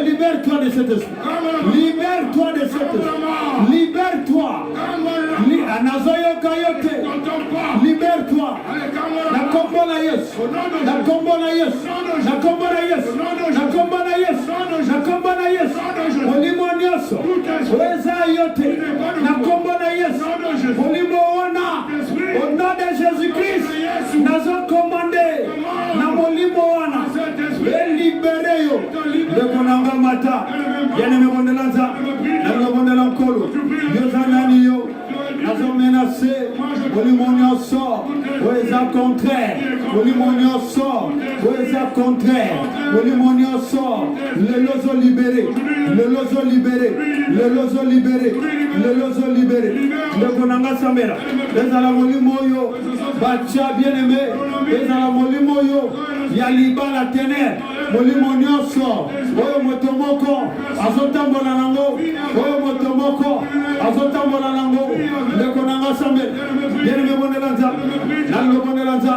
Libère-toi de cet esprit. Libère-toi de cet esprit. Libère-toi. Libère-toi. La combo na yes. La combo na yes. La combo na yes. La combo na yes. La combo na yes. Olimo nyoso. Weza yote. La combo na yes. Olimo ona. Au nom de Jésus-Christ. Nazo commandé. Na molimo ona. Libéré yo. Le konanga mata. Yane me bondelanza. Na me bondelankolo. Yozanani yo. Nazo menacé. Olimonio sort. Weza contraire. Olimonio sort. Weza contraire. Olimonio sort. Le lozo libéré. Le lozo libéré. Le lozo libéré. Le lozo libéré. Le konanga samera. Les alamolimoyo. Bacha bien aimé. Les alamolimoyo. Yaliba la ténèbre. Molimonio sort. Oyo motomoko. Azotambola nango. Oyo motomoko. Azotambola nango. Le konanga samera. Bien aimé bondelanza. Nalgo bondelanza.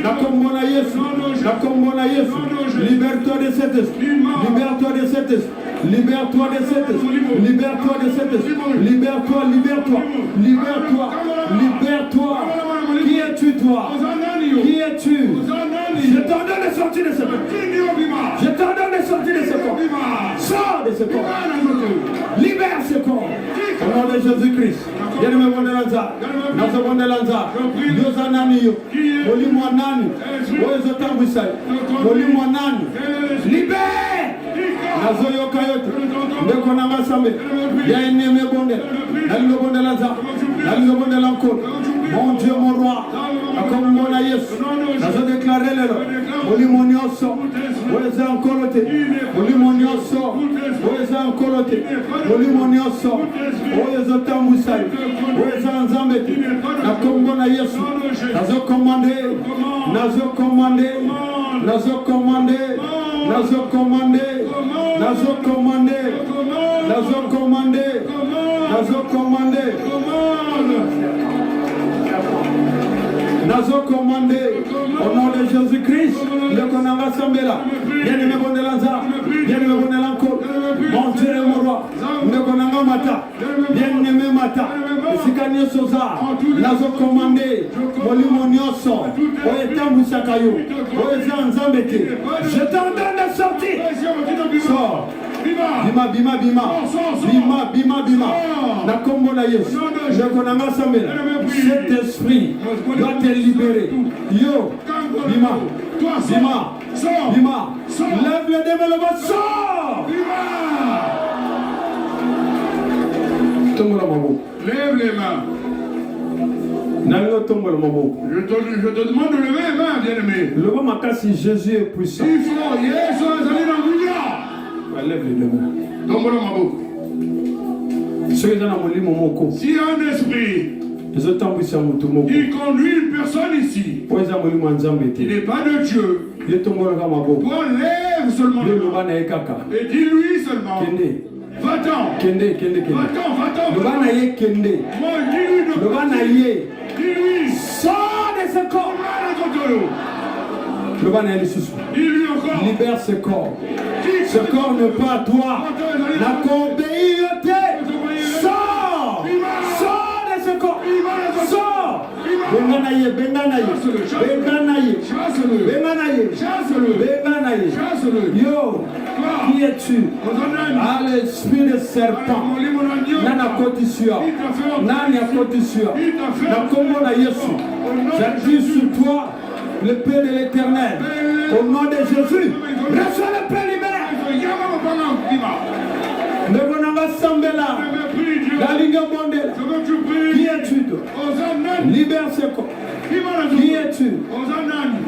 La combona Yesu. La combona Yesu. Libère-toi de cet esprit. Libère-toi de cet esprit. Libère-toi de cet esprit. Libère-toi de cet esprit. Libère-toi, libère-toi. Libère-toi. Libère-toi. Qui es-tu toi? Qui es-tu? Je t'ordonne de sortir de ce corps. Je t'ordonne de sortir de ce corps. Sors de ce corps. Libère ce corps. Au nom de Jésus-Christ. Bien-aimé bondelanza. Nazo bondelanza. Yozanani. Molimo nani. Oyo tambusai. Molimo nani. Libère. Nazo yokayote. Ndeko nanga sambe. Ya eneme bonde. Nalgo bondelanza. Nalgo bondelanko. Mon Dieu, mon roi. kombo na Yesu nazo déclarer lelo molimo nyonso weza encore te molimo nyonso weza encore te molimo nyonso weza tambusa weza nzambe te na kombo na Yesu nazo commander nazo commander nazo commander nazo commander nazo commander nazo commander nazo commander nazo commander au nom de Jésus-Christ le konanga sambela bien-aimé bondelanza bien-aimé bondelanko mon Dieu et mon roi le konanga mata bien-aimé mata sikanye soza nazo commander molimo nyonso oyetambusa kayo oyeza nzambe te je t'ordonne de sortir sors bima bima bima bima bima bima na kombo na Yesu je konanga sambela cet esprit doit te libérer yo bima bima bima lève le développement sors lève les mains. Je te demande de lever les mains, bien-aimé. Le bon matin, si Jésus est puissant. Il faut, Yesu lève les mains. Si un esprit qui conduit une personne ici, il n'est pas de Dieu. Toi, lève seulement le main. Et dis-lui seulement. Va-t'en. Va-t'en. Dis-lui. Sors de ce corps. Dis-lui encore. Libère ce corps. Ce corps n'est pas à toi. La communauté. Sors. Sors de ce corps. Sors. Benganaye. Yo, qui es-tu? Ah, l'esprit de serpent. Nana Kotisua. Nana Kotisua. Na Kombo na Yesu. J'appuie sur toi, le Père de l'Éternel. Au nom de Jésus. Reçois le Père libère. Le bonanga Sambela. La Ligue Bondela. Qui es-tu? Libère ce corps. Qui es-tu?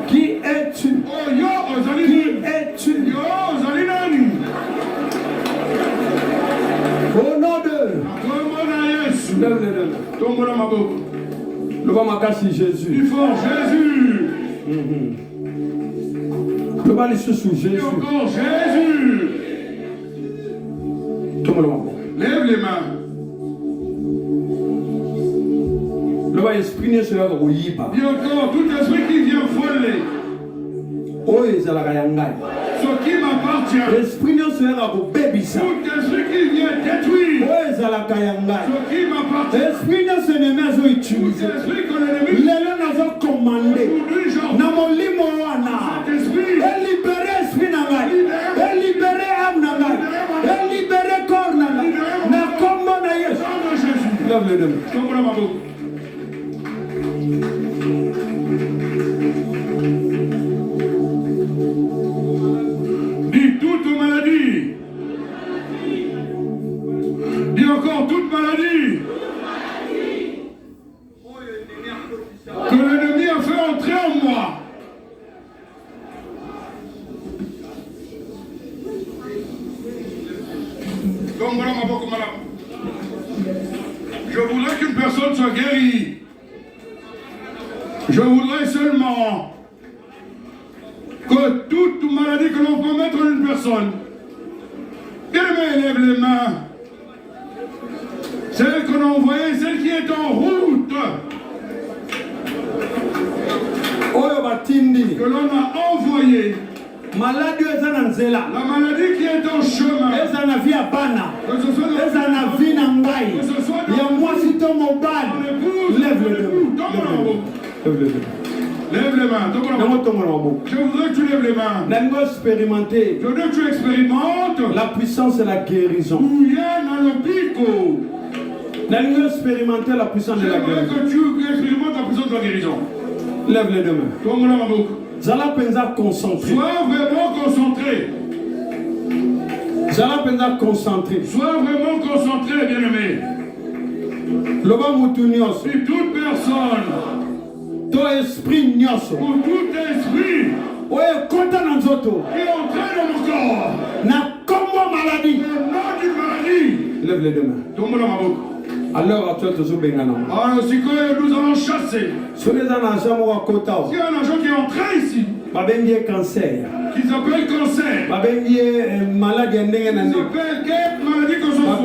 Qui es-tu? Qui es-tu? Au nom de le va makasi Jésus. Il faut Jésus. Le va sous Jésus. Encore Jésus. Lève les mains. Le va exprimer cela au yiba. Dis encore tout esprit qui vient voler. Oh, ils ont la gayangai. Ce qui m'appartient. Exprimer cela au baby ça. Tout esprit qui vient détruire. Oh, ils ont la gayangai. Ce qui m'appartient. Exprimer ce n'est pas utilisé. Tout esprit que l'ennemi. Les gens nous ont commandé. Namolimo wana. Cet esprit. Et libérer esprit nangai. Et libérer âme nangai. Et libérer corps nangai. Na kombo na Yesu. Lève les deux. Dis toute maladie. Dis encore toute maladie. Que l'ennemi a fait entrer en moi. Je voudrais qu'une personne soit guérie. Je voudrais seulement que toute maladie que l'on peut mettre en une personne, élève les mains. Celle qu'on a envoyée, celle qui est en route. Que l'on a envoyée. La maladie qui est en chemin. Que ce soit lève le Lève les mains. Je voudrais que tu lèves les mains. Je voudrais que tu expérimentes la puissance et la guérison. Expérimenter la puissance de la guérison. Je voudrais que tu expérimentes la puissance de la guérison. Lève les deux mains. Zala penza concentré. Sois vraiment concentré. Zala penza concentré. Sois vraiment concentré, bien-aimé. Loba mutunios. Si toute personne to Pour esprit nyoso. Pour tout esprit. Ouais, content dans zoto. Qui est entré dans mon corps. Na combo maladie. Le nom d'une maladie. Lève les deux mains. Tombe dans ma bouche. Alors, à toi, tu es bengana. Alors, si nous allons chasser. Si il y a un agent qui est entré ici. Cancer. Qui s'appelle cancer. Maladie. Qui s'appelle quelle maladie que ce soit.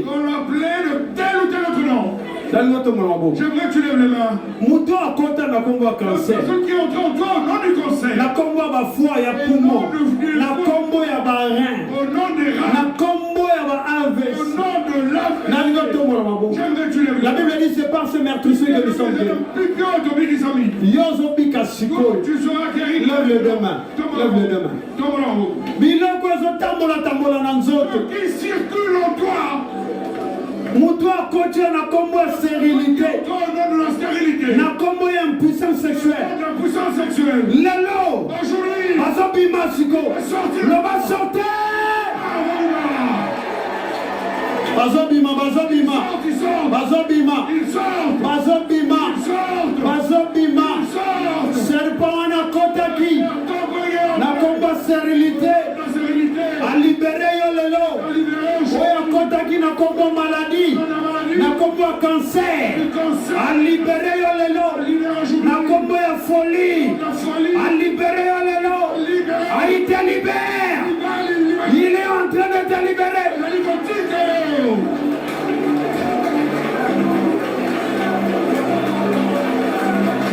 Qu'on l'appelait de tel ou tel autre nom. J'aimerais que tu lèves les mains. La personne qui est entrée en toi au nom du cancer. La combo ya foie ya poumon. La combo ya rein. Au nom des reins. La combo ya AVC. Au nom de l'AVC. J'aimerais que tu lèves les mains. La Bible dit c'est par ce meurtrisseur que nous sommes guéris. Tu seras guéri. Lève les deux mains. Lève les deux mains. Tombe en haut. Qui circule en toi. Moutoua côté na combo ya stérilité. Dans la stérilité. Na combo ya impuissance sexuelle. La puissance sexuelle. Lelo. Aujourd'hui. Azobima siko. Loba sortez. Bazobima. Serpent na kotaki. Na combo stérilité. A libéré yo lelo. Oya kotaki na combo maladie. Na combo ya cancer. A libéré yo lelo. Na combo ya folie. A libéré yo lelo. A il te libère. Il est en train de te libérer.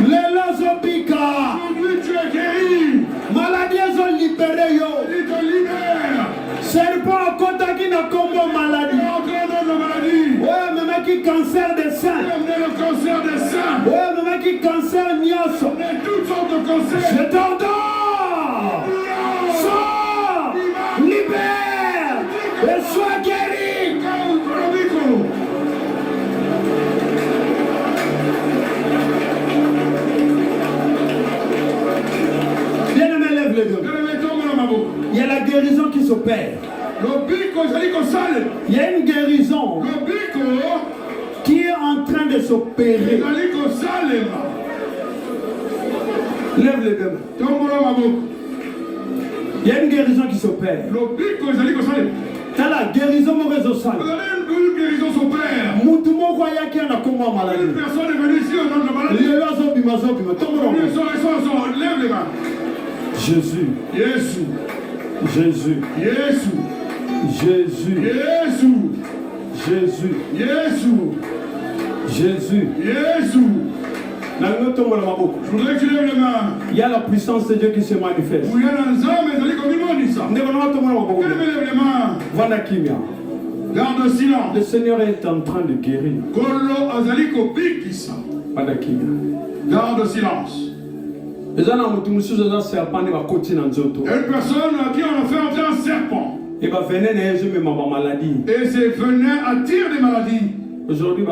Lelo zobika. Aujourd'hui tu es guéri. Maladie ont libéré yo. Il te libère. Serpent kotaki na combo maladie. Ouais, même qui cancer des seins. Le cancer des seins. Ouais, même qui cancer nyoso. Toutes sortes de cancers. Je t'ordonne. Sors. Libère. Et sois guéri. Bien-aimé, lève les deux. Il y a la guérison qui s'opère. Il y a une guérison qui est en train de s'opérer. Lève les deux mains. Il y a une guérison qui s'opère. T'as la guérison mauvaise au sang. Moutoumou croyait qu'il y a un combat maladie. Une personne est venue ici au nom de maladie. Lève les mains. Jésus. Jésus. Jésus. Jésus. Jésus. Jésus. Jésus. Jésus. Jésus. Jésus. Je voudrais que tu lèves les mains. Il y a la puissance de Dieu qui se manifeste. Il y a un homme et il lève les mains. Garde le silence. Le Seigneur est en train de guérir. Garde le silence. Une personne à qui on a fait entrer un serpent. Et ces venins attirent des maladies. Aujourd'hui,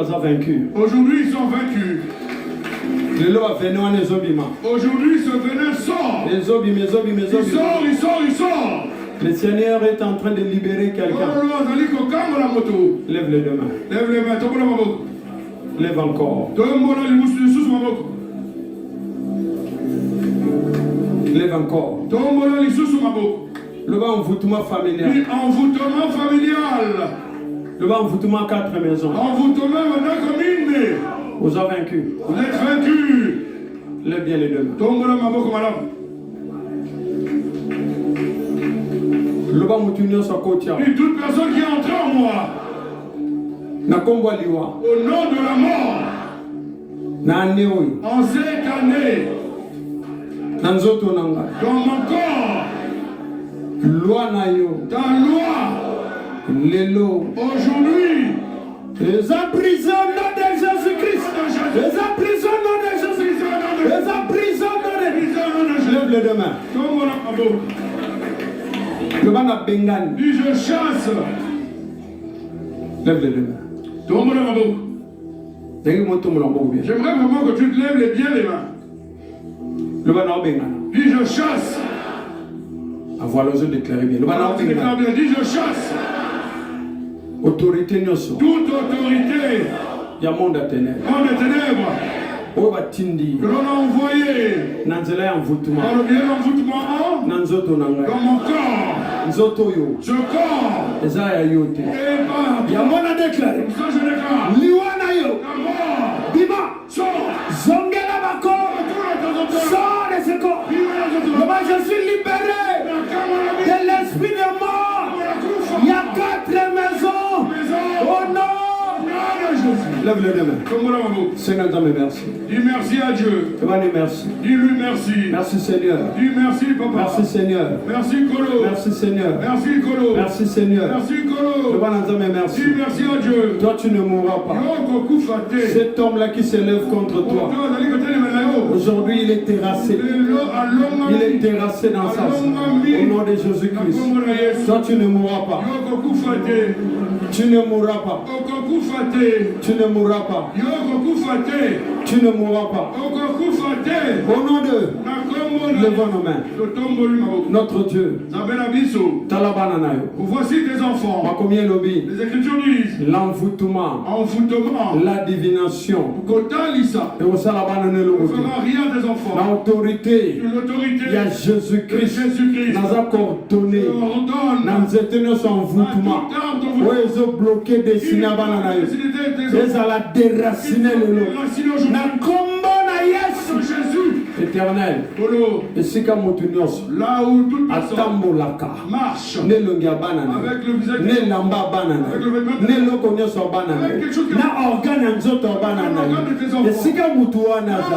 ils sont vaincus. Aujourd'hui, ce venin sort. Il sort. Le Seigneur est en train de libérer quelqu'un. Lève les deux mains. Lève les mains. Lève encore. Lève encore. Le bas envoûtement familial. Envoûtement familial. Le bas envoûtement 4 maisons. Envoûtement maintenant comme une. Vous avez vaincu. Vous êtes vaincu. Lève bien les deux mains. Le bas moutunio sa côté. Toute personne qui est entrée en moi. Au nom de la mort. En cette année. Dans mon corps. Loi na yo. Ta loi. Lelo. Aujourd'hui. Les emprisonnés de Jésus-Christ. Les emprisonnés de Jésus-Christ. Les emprisonnés de Jésus-Christ. Lève les deux mains. Le ban a bengan. Dis je chasse. Lève les deux mains. J'aimerais vraiment que tu te lèves bien les mains. Le ban a bengan. Dis je chasse. Avoir l'osé déclarer bien. Le ban a bengan. Dis je chasse. Autorité nyoso. Toute autorité. Il y a monde à ténèbres. Monde à ténèbres. que l'on a envoyé dans le bien envoûtement dans mon corps. Ce corps est pas. Ça je déclare. La mort. Bima. Sors. Zongela bako. Sors de ce corps. Je suis libéré de l'esprit de mort. Il y a 4 maisons. Oh non. Lève les deux mains. Seigneur, merci. Dis merci à Dieu. Merci. Dis-lui merci. Merci Seigneur. Dis merci papa. Merci Seigneur. Merci Kolo. Merci Seigneur. Merci Kolo. Merci Seigneur. Merci Kolo. Merci. Dis merci à Dieu. Toi tu ne mourras pas. Cet homme-là qui s'élève contre toi, aujourd'hui il est terrassé. Il est terrassé dans sa vie. Au nom de Jésus-Christ. Toi tu ne mourras pas. Tu ne mourras pas. Tu ne mourras pas. Tu ne mourras pas. Au nom de, levons nos mains. Notre Dieu. Voici tes enfants. Les Écritures disent l'envoûtement, la divination, et au salabana ne le rien des enfants. L'autorité, il y a Jésus-Christ. Nous a coordonné. Nous étions son envoûtement. Où ils ont bloqué des signes à banana. Ils ont déraciné le lot. Éternel, là où toute personne marche avec le visage lamba banana, ne lokonyo so banana, na organe nzoto banana, esika mutu wana za,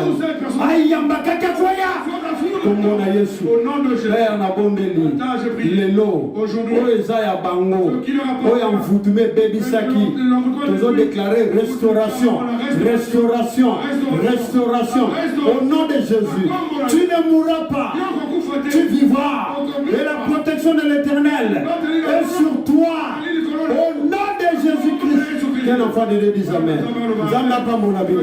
ayamba kaka kwaya, kombo na Yesu, Père na bondeli, lelo, o ezaya bango, o ya mvutume baby saki, nous ont déclaré restauration, restauration, restauration, au nom de Jésus, tu ne mourras pas, tu vivras, et la protection de l'Éternel est sur toi. Au nom de Jésus-Christ, quel enfant de Dieu dit Amen. Nous n'avons pas mon avis.